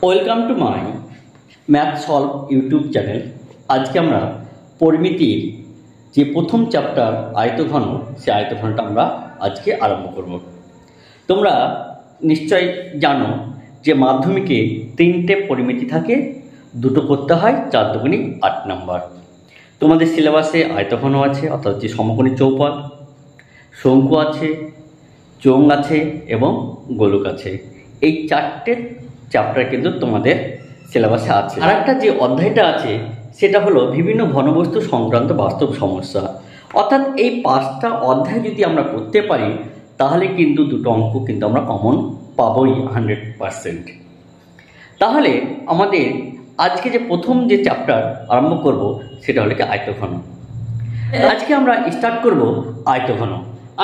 Welcome to my math solve YouTube channel. আজকে আমরা পরিমিতির যে প্রথম চ্যাপ্টার আয়তঘন, সেই আয়তঘনটা আমরা আজকে আরম্ভ করব। তোমরা নিশ্চয় জানো যে মাধ্যমিকে 3টে পরিমিতি থাকে, দুটো করতে হয়, 4 দুগুণী 8 নম্বর। তোমাদের সিলেবাসে আয়তঘন আছে, অর্থাৎ যে সমকোণী চৌপল, শঙ্কু আছে, চোঙ আছে এবং গোলক আছে। এই 4টে চ্যাপ্টার কিন্তু তোমাদের সিলেবাসে আছে। আর একটা যে অধ্যায়টা আছে সেটা হলো বিভিন্ন ঘনবস্তু সংক্রান্ত বাস্তব সমস্যা। অর্থাৎ এই 5টা অধ্যায় যদি আমরা করতে পারি তাহলে কিন্তু দুটো অঙ্ক কিন্তু আমরা কমন পাবোই 100%। তাহলে আমাদের আজকে যে প্রথম যে চ্যাপ্টার আরম্ভ করব সেটা হলো কি আয়তঘন। আজকে আমরা স্টার্ট করব আয়তঘন।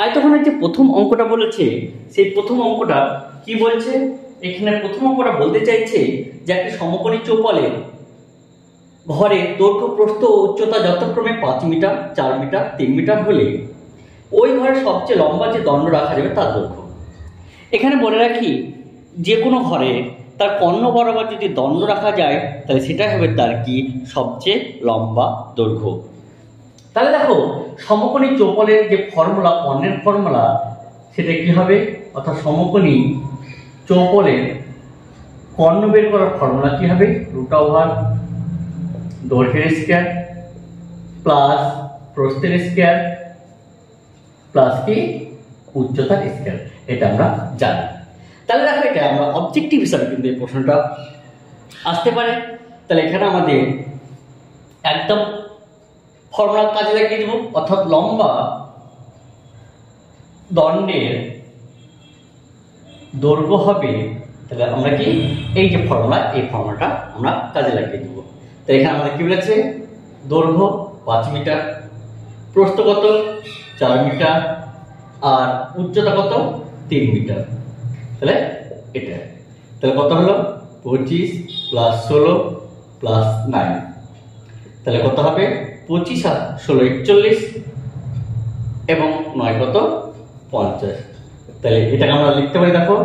আয়তঘনের যে প্রথম অঙ্কটা বলেছে, সেই প্রথম অঙ্কটা কি বলছে? এখানে প্রথম অঙ্কটা বলতে চাইছে যে একটি সমকোণী চৌপলের ঘরে দৈর্ঘ্য, প্রস্থ ও উচ্চতা যথাক্রমে 5 মিটার, 4 মিটার, 3 মিটার হলে ওই ঘরের সবচেয়ে লম্বা যে দণ্ড রাখা যাবে তার দৈর্ঘ্য। এখানে বলে রাখি, যে কোনো ঘরে তার কর্ণ বরাবর যদি দণ্ড রাখা যায় তাহলে সেটাই হবে তার কি সবচেয়ে লম্বা দৈর্ঘ্য। তাহলে দেখো, সমকোণী চৌপলের যে ফর্মুলা, কর্ণের ফর্মুলা, সেটা কি হবে? অর্থাৎ সমকোণী চৌপলের কর্ণ বের করার ফর্মুলা কি হবে? রুট ওভার দৈর্ঘ্যের স্কয়ার প্লাস প্রস্থের স্কয়ার প্লাস কি উচ্চতার স্কয়ার। এটা আমরা জানি। তাহলে দেখো, এটা আমরা অবজেক্টিভ হিসাবে কিন্তু এই প্রশ্নটা আসতে পারে। তাহলে এখানে আমাদের একদম ফর্মুলা কাজে লাগিয়ে দেব, অর্থাৎ লম্বা দণ্ডের দৈর্ঘ্য হবে। তাহলে আমরা কি এই যে ফর্মুলা, এই ফর্মুলাটা আমরা কাজে লাগিয়ে দেব। তো এখানে আমাদের কি বলেছে? দৈর্ঘ্য 5 মিটার, প্রস্থ কত? 4 মিটার, আর উচ্চতা কত? 3 মিটার। তাহলে এটা তাহলে কত হলো? 25 প্লাস 16 প্লাস 9। তাহলে কত হবে? 25 আর 16 41 এবং 9 কত? 50। তাহলে এটাকে আমরা লিখতে পারি, দেখো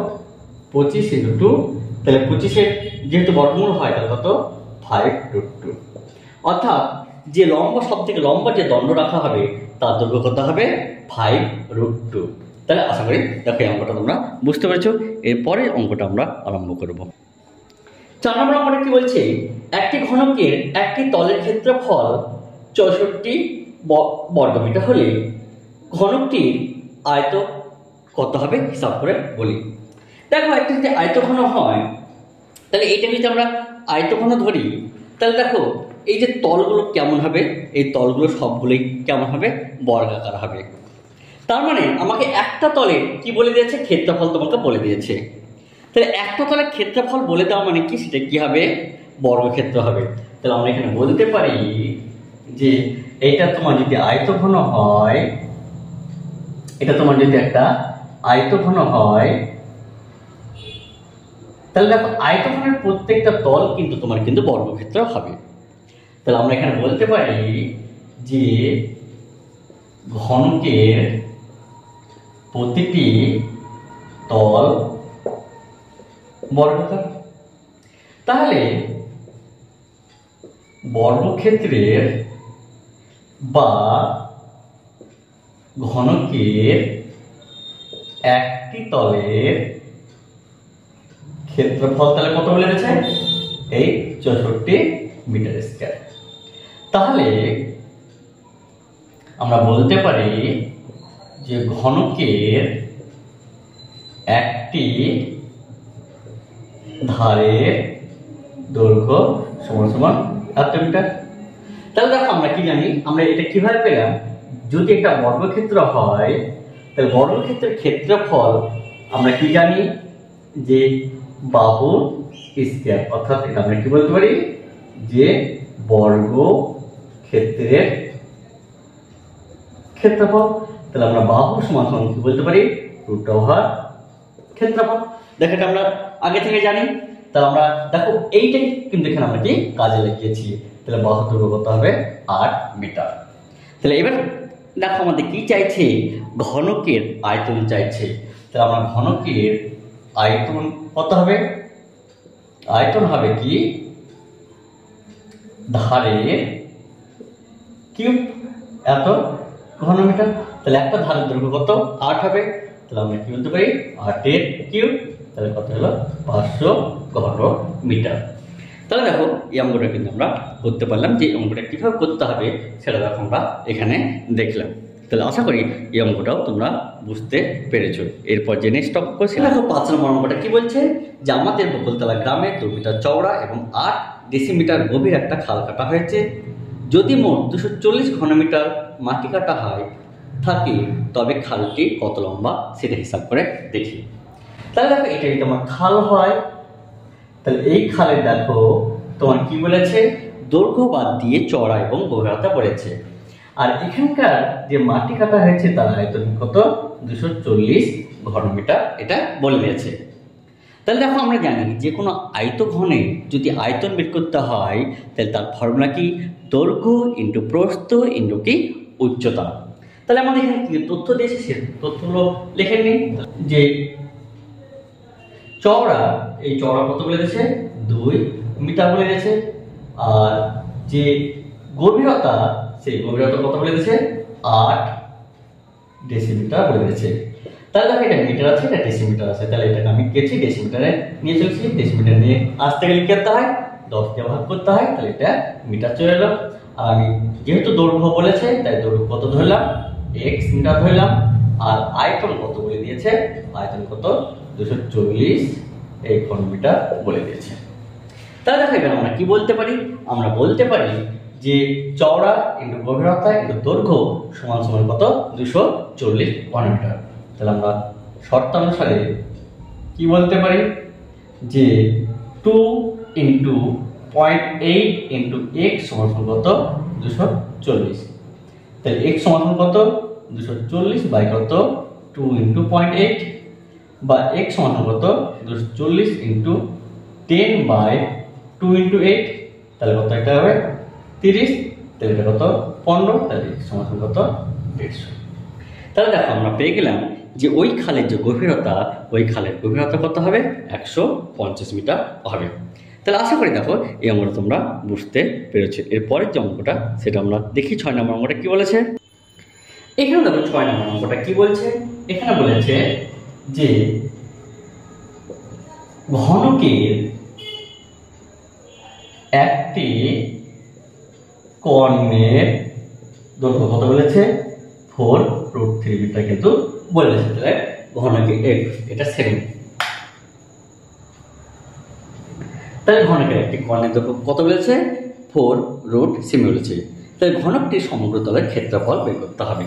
25 × 2। তাহলে 25-এর যেহেতু বর্গমূল হয় তাহলে কত? 5√2। অর্থাৎ যে লম্বা, সব থেকে লম্বা যে দণ্ড রাখা হবে তার দৈর্ঘ্য কত হবে? 5√2। তাহলে আশা করি দেখো এই অঙ্কটা তোমরা বুঝতে পেরেছো। এরপরে অঙ্কটা আমরা আরম্ভ করব। 4 নম্বর অঙ্কটা কি বলছে? একটি ঘনকের একটি তলের ক্ষেত্রফল 64 বর্গমিটার হলে ঘনকটির আয়ত কত হবে হিসাব করে বলি। দেখো, একটা যদি আয়তঘন হয় তাহলে এটা যদি আমরা আয়তঘন ধরি তাহলে দেখো এই যে তলগুলো কেমন হবে? এই তলগুলো সবগুলোই কেমন হবে? বর্গাকার হবে। তার মানে আমাকে একটা তলে কি বলে দিয়েছে? ক্ষেত্রফল তোমাকে বলে দিয়েছে। তাহলে একটা তলের ক্ষেত্রফল বলে দেওয়া মানে কি? সেটা কি হবে? বর্গক্ষেত্র হবে। তাহলে আমরা এখানে বলতে পারি যে এটা তোমার যদি আয়তঘন হয়, এটা তোমার যদি একটা আয়তঘন হয় তাহলে দেখো আয়তঘনের প্রত্যেকটা তল কিন্তু তোমার কিন্তু বর্গক্ষেত্র হবে। তাহলে আমরা এখানে বলতে পারি যে ঘনকের প্রতিটি তল বর্গাকার। তাহলে বর্গক্ষেত্রের বা ঘনকের একটি তলের ক্ষেত্রফল তাহলে কত বলে দিয়েছে? এই 64 মিটার স্কয়ার। তাহলে আমরা বলতে পারি যে ঘনকের একটি ধারের দৈর্ঘ্য সমান সমান এত মিটার। তাহলে দেখো আমরা কি জানি? আমরা এটা কিভাবে পেলাম? যদি একটা বর্গক্ষেত্র হয় তাহলে বর্গক্ষেত্রের ক্ষেত্রফল আমরা কি জানি? যে বাহুর স্কয়ার। অর্থাৎ এটা আমরা কি বলতে পারি? যে বর্গক্ষেত্রের ক্ষেত্রফল। তাহলে আমরা বাহু সমান সমান কি বলতে পারি? রুট ওভার ক্ষেত্রফল। দেখো এটা আমরা আগে থেকে জানি। তাহলে আমরা দেখো এইটাই কিন্তু এখানে আমরা কি কাজে লাগিয়েছি। তাহলে বাহু দৈর্ঘ্য কত হবে? 8 মিটার। তাহলে এবার দেখো আমাদের কি চাইছে? ঘনকের আয়তন চাইছে। তাহলে আমরা ঘনকের আয়তন কত হবে? আয়তন হবে কি ধারের কিউব এত ঘনমিটার। তাহলে একটা ধারের দৈর্ঘ্য কত 8 হবে, তাহলে আমরা কি বলতে পারি 8 এর কিউব, তাহলে কত হলো 500 ঘন মিটার। তাহলে দেখো এই অঙ্কটা কিন্তু আমরা করতে পারলাম। যে অঙ্কটা কীভাবে করতে হবে সেটা দেখো আমরা এখানে দেখলাম। তাহলে আশা করি এই অঙ্কটাও তোমরা বুঝতে পেরেছো। এরপর যে নেক্সট অঙ্ক সেটা দেখো 5 নম্বর অঙ্কটা কি বলছে, যে আমাদের বকুলতলা গ্রামে 2 মিটার চওড়া এবং 8 ডেসিমিটার গভীর একটা খাল কাটা হয়েছে। যদি মোট 240 ঘনমিটার মাটি কাটা হয় থাকে তবে খালটি কত লম্বা সেটা হিসাব করে দেখি। তাহলে দেখো এটা যদি তোমার খাল হয়, তাহলে এই খালে দেখো তোমার কি বলেছে দৈর্ঘ্য বাদ দিয়ে চওড়া এবং গভীরতা বলেছে। আর এখানকার যে মাটি কাটা হয়েছে তার আয়তন কত 240 ঘনমিটার এটা বলে দিয়েছে। তাহলে দেখো আমরা জানি যে কোনো আয়তঘনে যদি আয়তন বের করতে হয় তাহলে তার ফর্মুলা কি দৈর্ঘ্য ইন্টু প্রস্থ ইন্টু কি উচ্চতা। তাহলে আমাদের এখানে কি তথ্য দিয়েছে সে তথ্যগুলো লিখে নিই। যে চওড়া, এই চওড়া কত বলে দিয়েছে 2 মিটার বলে দিয়েছে। আর যে গভীরতা, সেই গভীরতা কত বলে দিয়েছে 8 ডেসিমিটার বলে দিয়েছে। তাহলে দেখো এটা মিটার আছে, এটা ডেসিমিটার আছে, তাহলে এটাকে আমি কেছি ডেসিমিটারে নিয়ে চলছি। ডেসিমিটার নিয়ে আসতে গেলে কি করতে হয় 10 দিয়ে ভাগ করতে হয়, তাহলে এটা মিটার চলে এলো। আর আমি যেহেতু দৈর্ঘ্য বলেছে তাই দৈর্ঘ্য কত ধরলাম x মিটার ধরলাম। আর আয়তন কত বলে দিয়েছে, আয়তন কত 240 এই ঘনমিটার বলে দিয়েছে। তাহলে দেখো এখানে আমরা কি বলতে পারি, আমরা বলতে পারি যে চওড়া ইন্টু গভীরতা ইন্টু দৈর্ঘ্য সমান সমান কত 240 ঘনমিটার। তাহলে আমরা শর্ত অনুসারে কি বলতে পারি যে 2 ইন্টু 0.8 ইন্টু x সমান সমান কত 240। তাহলে x সমান সমান কত 240 বাই কত 2 ইন্টু 0.8 বা x সমান সমান কত 240 ইন্টু 10 বাই 2 ইন্টু 8, তাহলে কত এটা হবে 30, তাহলে এটা কত 15, তাহলে x সমান সমান কত 150। তাহলে দেখো আমরা পেয়ে গেলাম যে ওই খালের যে গভীরতা, ওই খালের গভীরতা কত হবে 150 মিটার হবে। তাহলে আশা করি দেখো এই অঙ্কটা তোমরা বুঝতে পেরেছো। এরপরের যে অঙ্কটা সেটা আমরা দেখি 6 নম্বর অঙ্কটা কি বলেছে। এখানে দেখো 6 নম্বর অঙ্কটা কি বলছে, এখানে বলেছে যে ঘনকের একটি কর্ণের দৈর্ঘ্য কত বলেছে 4√3 মিটার কিন্তু বলেছে। তাহলে ঘনকের এটা 7, তাহলে ঘনকের একটি কর্ণের দৈর্ঘ্য কত বলেছে 4√3 বলেছে। তাহলে ঘনকটির সমগ্র তলের ক্ষেত্রফল বের করতে হবে।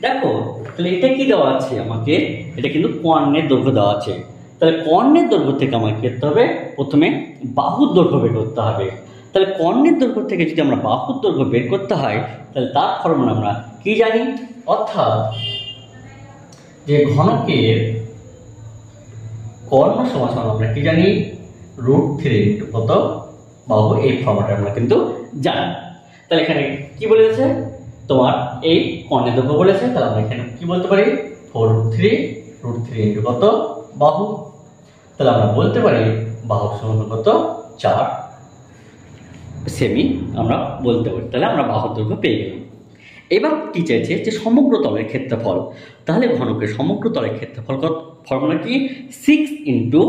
দেখো তাহলে এটা কি দেওয়া আছে আমাকে, এটা কিন্তু কর্ণের দৈর্ঘ্য দেওয়া আছে। তাহলে কর্ণের দৈর্ঘ্য থেকে আমাকে করতে হবে প্রথমে বাহুর দৈর্ঘ্য বের করতে হবে। তাহলে কর্ণের দৈর্ঘ্য থেকে যদি আমরা বাহুর দৈর্ঘ্য বের করতে হয় তাহলে তার ফর্মুলা আমরা কি জানি, অর্থাৎ যে ঘনকের কর্ণ সমান সমান আমরা কি জানি √3 ইন্টু কত বাহু, এই ফর্মুলাটা আমরা কিন্তু জানি। তাহলে এখানে কি বলেছে তোমার এই কর্ণের দৈর্ঘ্য বলেছে, তাহলে আমরা এখানে কি বলতে পারি 4√3 ইন্টু কত বাহু। তাহলে আমরা বলতে পারি বাহু সমান কত 4 সেমি আমরা বলতে পারি। তাহলে আমরা বাহুর দৈর্ঘ্য পেয়ে গেলাম। এবার কি চাইছে যে সমগ্র তলের ক্ষেত্রফল, তাহলে ঘনকের সমগ্র তলের ক্ষেত্রফল কত, ফর্মুলা কি 6 ইন্টু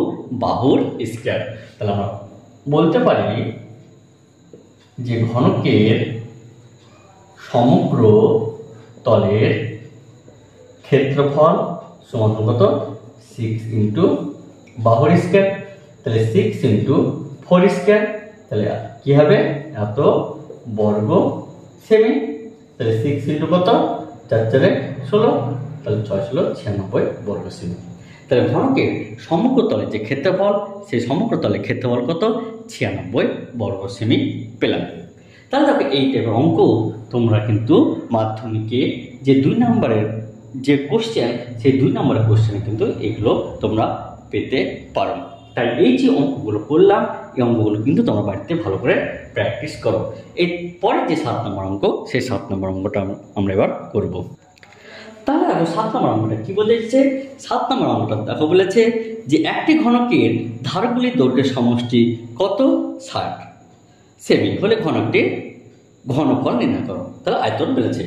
বাহুর স্কয়ার। তাহলে আমরা বলতে পারি যে ঘনকের সমগ্র তলের ক্ষেত্রফল সমান কত 6 ইন্টু বাহুর স্কয়ার। তাহলে 6 ইন্টু 4 স্কয়ার, তাহলে কি হবে এত বর্গ সেমি। তাহলে 6 ইন্টু কত 4 4 16, তাহলে 6 16 96 বর্গ সেমি। তাহলে ঘনকের সমগ্র তলের যে ক্ষেত্রফল, সেই সমগ্র তলের ক্ষেত্রফল কত 96 বর্গ সেমি পেলাম। তাহলে দেখো এই টাইপের অঙ্ক তোমরা কিন্তু মাধ্যমিকে যে 2 নম্বরের যে কোশ্চেন, সেই 2 নম্বরের কোশ্চেনে কিন্তু এগুলো তোমরা পেতে পারো। তাই এই যে অঙ্কগুলো করলাম, এই অঙ্কগুলো কিন্তু তোমরা বাড়িতে ভালো করে প্র্যাকটিস করো। এরপরে যে 7 নম্বর অঙ্ক, সেই 7 নম্বর অঙ্কটা আমরা এবার করব। তাহলে দেখো 7 নম্বর অঙ্কটা কি বলেছে, 7 নম্বর অঙ্কটা দেখো বলেছে যে একটি ঘনকের ধারগুলির দৈর্ঘ্যের সমষ্টি কত, 60 সেমি হলে ঘনকটির ঘনফল নির্ণয় করো। তাহলে আয়তন বলেছে।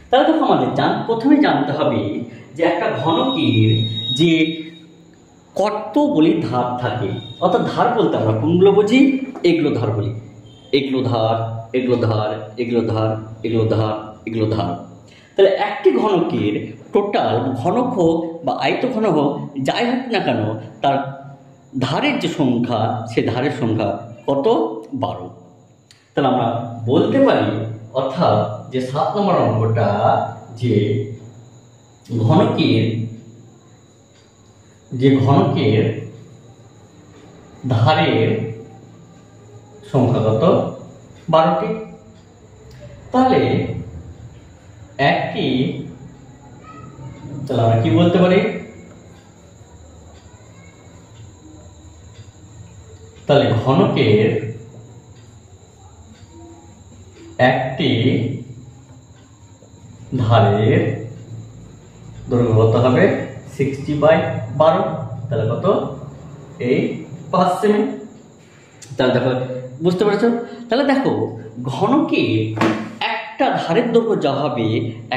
তাহলে দেখো আমাদের প্রথমে জানতে হবে যে একটা ঘনকের যে কতগুলি ধার থাকে, অর্থাৎ ধার বলতে আমরা কোনগুলো বুঝি, এগুলো ধার বলি, এগুলো ধার, এগুলো ধার, এগুলো ধার, এগুলো ধার, এগুলো ধার। তাহলে একটি ঘনকের টোটাল ঘনক হোক বা আয়তঘন হোক যাই হোক না কেন, তার ধারের যে সংখ্যা সে ধারের সংখ্যা কত, 12। তাহলে আমরা বলতে পারি অর্থাৎ যে 7 নম্বর অঙ্কটা যে ঘনকের ধারের সংখ্যা কত, 12টি। তাহলে তাহলে আমরা কি বলতে পারি, তাহলে ঘনকের একটি ধারের দৈর্ঘ্য কত হবে, 60/12। তাহলে কত, এই 5 সেমি। তাহলে দেখো বুঝতে পেরেছো। তাহলে দেখো ঘনকের একটা ধারের দৈর্ঘ্য যা হবে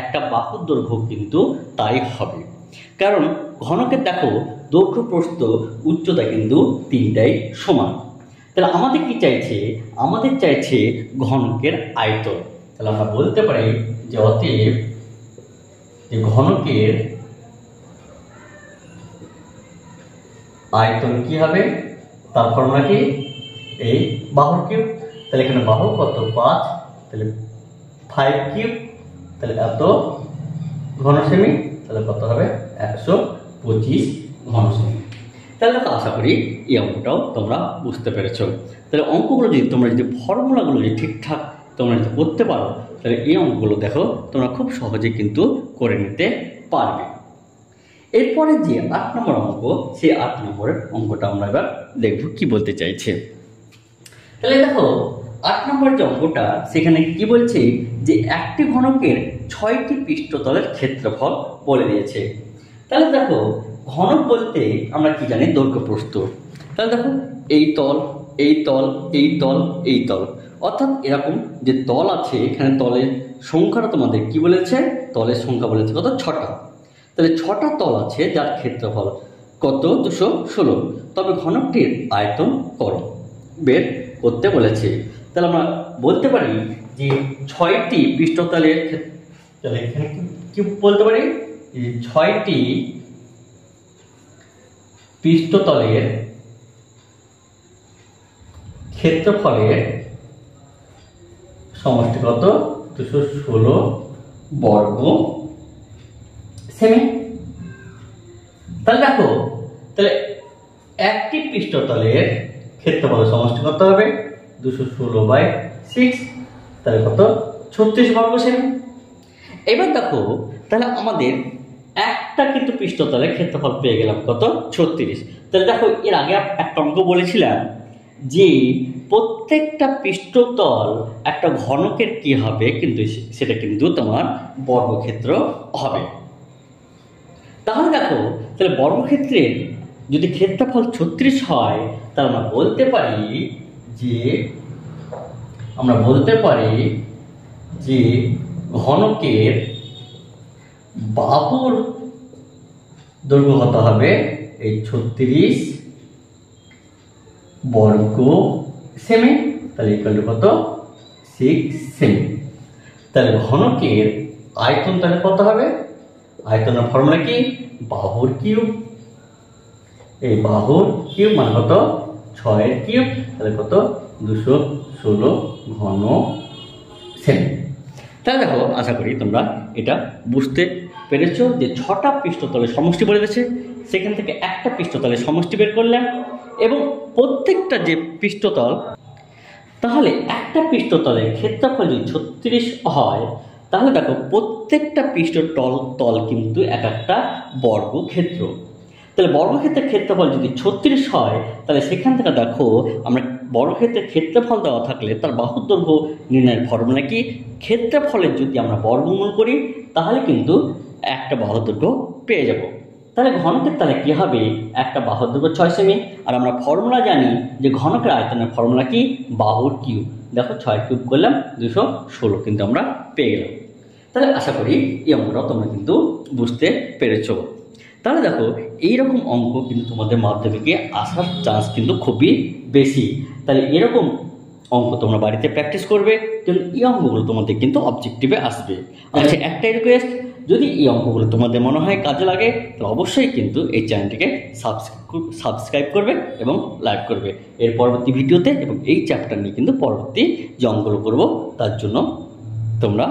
একটা বাহুর দৈর্ঘ্য কিন্তু তাই হবে, কারণ ঘনকের দেখো দৈর্ঘ্য, প্রস্থ, উচ্চতা কিন্তু তিনটাই সমান। তাহলে আমাদের কি চাইছে, আমাদের চাইছে ঘনকের আয়তন। তাহলে আমরা বলতে পারি যে অতএব যে ঘনকের আয়তন কি হবে, তার ফর্মুলা কি, এই বাহুর কিউব। তাহলে এখানে বাহু কত, 5, তাহলে 5 কিউব, তাহলে এত ঘন সেমি। তাহলে কত হবে, 125 ঘন সেমি। তাহলে তো আশা করি এই অঙ্কটাও তোমরা বুঝতে পেরেছো। তাহলে অঙ্কগুলো তোমরা যদি ফর্মুলাগুলো যদি ঠিকঠাক তোমরা যদি করতে পারো, তাহলে এই অঙ্কগুলো দেখো তোমরা খুব সহজে কিন্তু করে নিতে পারবে। এরপরে যে 8 নম্বর অঙ্ক, সেই 8 নম্বরের অঙ্কটা আমরা এবার দেখব কি বলতে চাইছে। তাহলে দেখো 8 নম্বর যে অঙ্কটা, সেখানে কি বলছে যে একটি ঘনকের 6টি পৃষ্ঠতলের ক্ষেত্রফল বলে দিয়েছে। তাহলে দেখো ঘনক বলতে আমরা কি জানি, দৈর্ঘ্য, প্রস্থ। তাহলে দেখো এই তল, এই তল, এই তল, এই তল, অর্থাৎ এরকম যে তল আছে, এখানে তলের সংখ্যাটা তোমাদের কি বলেছে, তলের সংখ্যা বলেছে কত, 6টা। তাহলে 6টা তল আছে যার ক্ষেত্রফল কত, 216। তবে ঘনকটির আয়তন বের করতে বলেছে। তাহলে আমরা বলতে পারি যে 6টি পৃষ্ঠতলের, তাহলে এখানে কি বলতে পারি, 6টি পৃষ্ঠতলের ক্ষেত্রফলের সমষ্টি কত, 216 বর্গ সেমি। তাহলে দেখো, তাহলে একটি পৃষ্ঠতলের ক্ষেত্রফলের সমষ্টি কত হবে, 216/6, তাহলে কত, 36 বর্গ সেমি। এবার দেখো তাহলে আমাদের একটা কিন্তু পৃষ্ঠতলের ক্ষেত্রফল পেয়ে গেলাম কত, 36। তাহলে দেখো এর আগে একটা অঙ্ক বলেছিলাম যে প্রত্যেকটা পৃষ্ঠতল একটা ঘনকের কি হবে, কিন্তু সেটা কিন্তু তোমার বর্গক্ষেত্র হবে। তাহলে দেখো তাহলে বর্গক্ষেত্রের যদি ক্ষেত্রফল 36 হয়, তাহলে আমরা বলতে পারি যে ঘনকের বাহুর দৈর্ঘ্য কত হবে, এই 36 বর্গ সেমি। তাহলে ইকুয়াল টু কত, 6 সেমি। তাহলে ঘনকের আয়তন তাহলে কত হবে, আয়তনের ফর্মুলা কি, বাহুর কিউব। এই বাহুর কিউব মানে কত, 6 কিউব, তাহলে কত, 216 ঘন সেমি। তাহলে দেখো আশা করি তোমরা এটা বুঝতে পেরেছো যে 6টা পৃষ্ঠতলের সমষ্টি বলে দিয়েছে, সেখান থেকে একটা পৃষ্ঠতলের সমষ্টি বের করলাম, এবং প্রত্যেকটা যে পৃষ্ঠতল, তাহলে একটা পৃষ্ঠতলের ক্ষেত্রফল যদি 36 হয়, তাহলে দেখো প্রত্যেকটা তল কিন্তু এক একটা বর্গক্ষেত্র। তাহলে বর্গক্ষেত্রের ক্ষেত্রফল যদি 36 হয়, তাহলে সেখান থেকে দেখো আমরা বর্গক্ষেত্রের ক্ষেত্রফল দেওয়া থাকলে তার বাহুর দৈর্ঘ্য নির্ণয়ের ফর্মুলা কি, ক্ষেত্রফলের যদি আমরা বর্গমূল করি তাহলে কিন্তু একটা বাহুর দৈর্ঘ্য পেয়ে যাব। তাহলে ঘনকের তাহলে কী হবে, একটা বাহুর দৈর্ঘ্য 6 সেমি, আর আমরা ফর্মুলা জানি যে ঘনকের আয়তনের ফর্মুলা কি, বাহুর কিউব। দেখো 6 কিউব করলাম 216 কিন্তু আমরা পেয়ে গেলাম। তাহলে আশা করি এই অঙ্কটাও তোমরা কিন্তু বুঝতে পেরেছো। তাহলে দেখো এইরকম অঙ্ক কিন্তু তোমাদের মাধ্যমিকে আসার চান্স কিন্তু খুবই বেশি। তাহলে এরকম অঙ্ক তোমরা বাড়িতে প্র্যাকটিস করবে, কিন্তু এই অঙ্কগুলো তোমাদের কিন্তু অবজেক্টিভে আসবে। আচ্ছা, একটাই রিকোয়েস্ট, যদি এই অঙ্কগুলো তোমাদের মনে হয় কাজে লাগে তাহলে অবশ্যই কিন্তু এই চ্যানেলটিকে সাবস্ক্রাইব করবে এবং লাইক করবে এর পরবর্তী ভিডিওতে, এবং এই চ্যাপ্টার নিয়ে কিন্তু পরবর্তী যে অঙ্কগুলো করবো তার জন্য তোমরা